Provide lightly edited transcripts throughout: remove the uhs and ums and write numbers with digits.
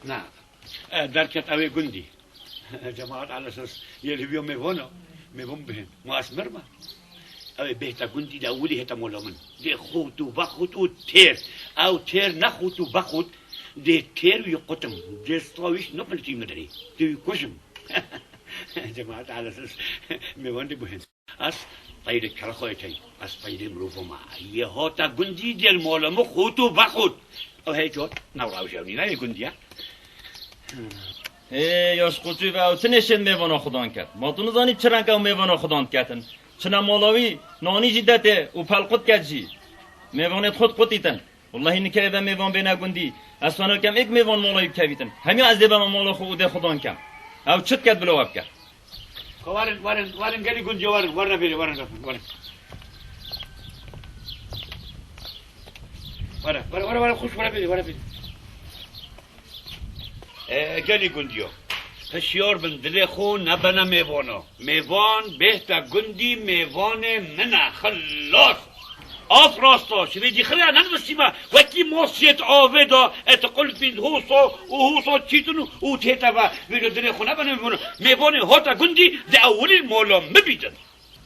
نه درکت اوی گندی جماعت على اساس يلي بيوم ميفون بهم ما اسمر ما اوی بهتا گندی دا اولی هتا مولا من دی خود و بخود و تیر او تیر نخود و بخود دی تیر وی قطم دی استراویش نپلتیم نداری دی کشم جماعت على اساس ميفون دي بهم اس طير كرخويتي اس طير مروفو ما يهوتا گندی دی المولا مو خود و بخود او هی جوت نوراو جاونی نه گندیا یاش قوچی و تنشن میوانو خدان کرد ما تو نزانی چرا که میوانو خدان کردن چنا مالاوی نانی جدته و پلقط کردی میوانت خود قطیتن والله این که به میوان بنا گندی اصلا کم یک میوان مالایی کویتن همین از دبم مالا خود خدان کم او چت کرد بلواب کرد وارن گلی گندی وارن بیری وارن خوش وارن بیری گلی گندیو هشیار بن دل خو نبنا میوان بهتا گندی میوان منه خلاص آف راستا شویدی خیلی ننوستی ما وکی موسیت آویدا اتقل فین هوسا چیتونو او تیتا و ویدو دل خو نبنا میوان هاتا گندی ده اولی مولا مبیدن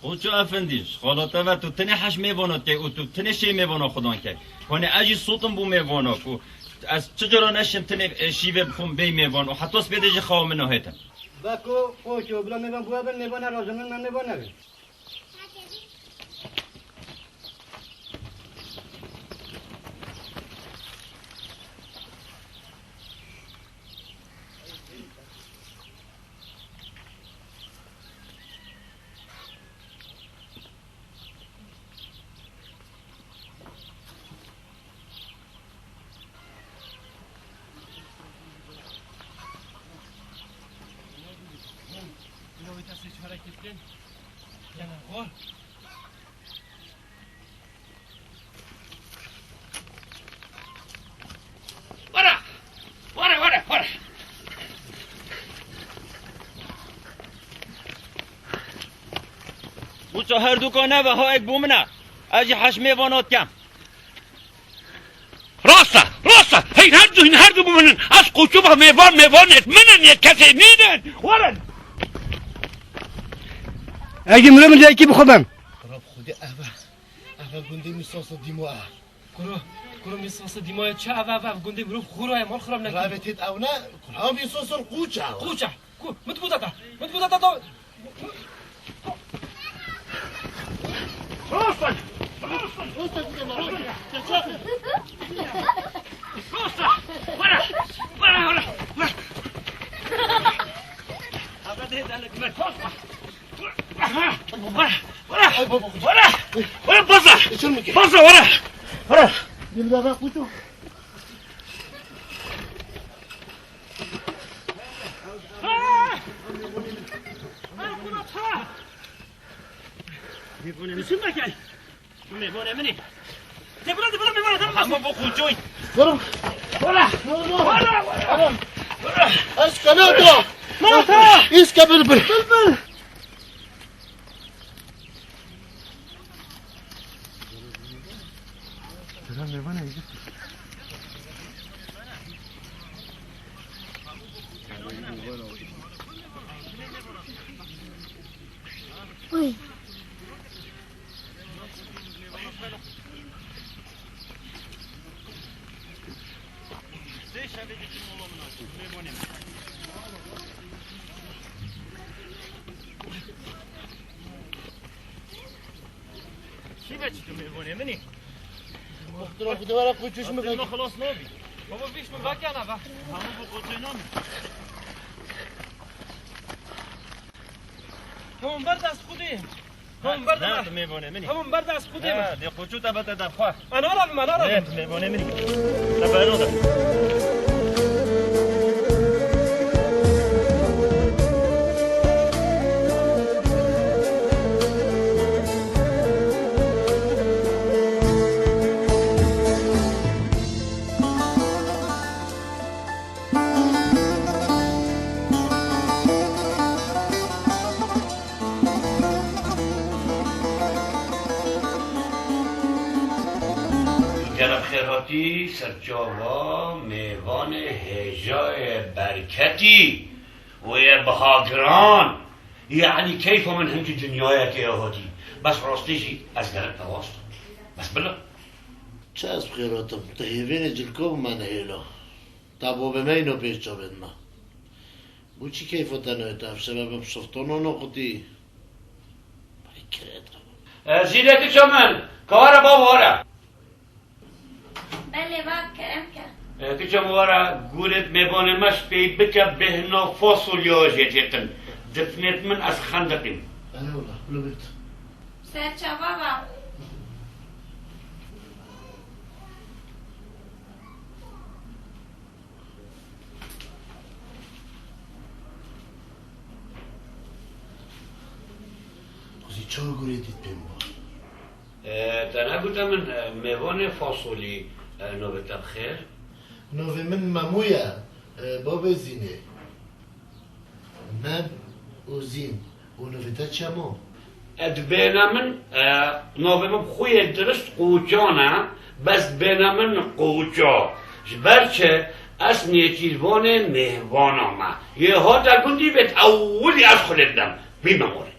قوچو افندیش خالاتا و تو تنه حش میوانات که او تو تنه شی میوانا خدان کرد کنه اجی صوتم بو میوانا کو از چجورا نشم تنه شیوه بخون بی میوان و حتی از بیدش خواه منو هیتن بکو خوشو بلا میوان بوا بل میوان رازمن من میوان نبی بوچو هر دوکانه و ها یک بومنه اجی حش میوانات کم راستا این هر دو بومنن از قوچو با میوانت منن یک کسی نیدن وارن اگه مرم لیکی بخوابم خراب خودی اول گنده میساس دیمو کرو میساس دیمو چه اول گنده مرو خورای مال خراب نکنی رابطت او نه کلا میساس قوچه متبوطه تا راستا ورا هذا دالك ما توصل ورا بصة ورا دل بابا قوتو میبونه نسیم بکن میبونه منی تبرا میبونه اما بخون جوی ورا اسكناتا اسكا بلبل چی بچی تو میبونه منی؟ مختلف دوارا قوچوش مگه خلاص نابی بابا بیش من بکنه و همون با قوچه نامی همون برد از خودیم نه تو میبونه منی همون برد از خودیم نه دی قوچو تا بتا در خواه من آرام نه تو میبونه منی نبرنو ده گوتی سرچاوا میوان هجای برکتی و بهاگران يعني كيف من هنج دنياك يا هادي بس راستيجي از قلب تواصل بس بلا چسب خیراتم تهیوین جلکو من هیلا تابو به مینو پیش جا بدنا بو چی کیفتا نویتا سبب بشفتانو نقطی بای کرد زينتي شمن كوارا بوارا بله باب کرم کرد كيشم ورا قولت ميبون مش في بكا بهنا فصل يوجيتن دفنت من از خندقين بله اولا بلو بیت سرچاوا باب خوزی چهار گوری دید بیم با تنها قلت من ميبون فصلي نوبت بخير نوی من ممویا باب زینه من و زین و نویتا چمو بينا من نوبم خويا درست قوچانا بس بينا من قوچا جبرچه اس نيتيلوان مهوانا ما يهاتا قلتي بيت اولي ادخل الدم بيمموري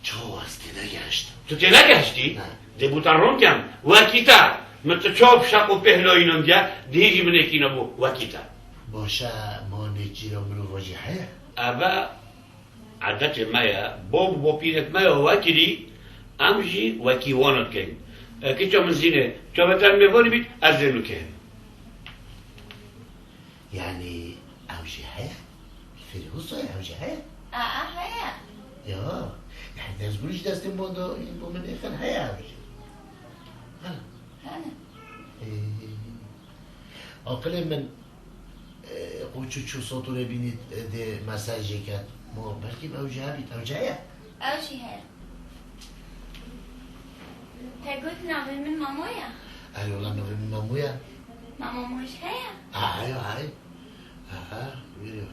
چه هستی نگشت تو تنگهشتی؟ نه. دبوتان روندیم وکیتا مت چوب شاقو پهلوینم جا دیجی من اکی نبو وکیتا باشه ما نجی را منو واجهه ابا عادت مایا بوب بوبينت مایا وكيلي امجي وكيوانت كين كيتشو من زينه شو بتر ميفوني بيت ازينو كين يعني اوجهه فلوس اوجهه هيا يا يعني ده زبولش دست موندو این با من ایخن هیا اوجه هنه عاقل من قوچو چو ساتو رو بینید ده مساجه کرد ما بلکه اوجه بیت اوجه اوشي هيا تقول نابي من مامويا ای اولا نوی ممویا ماما مش هيا ای ای ای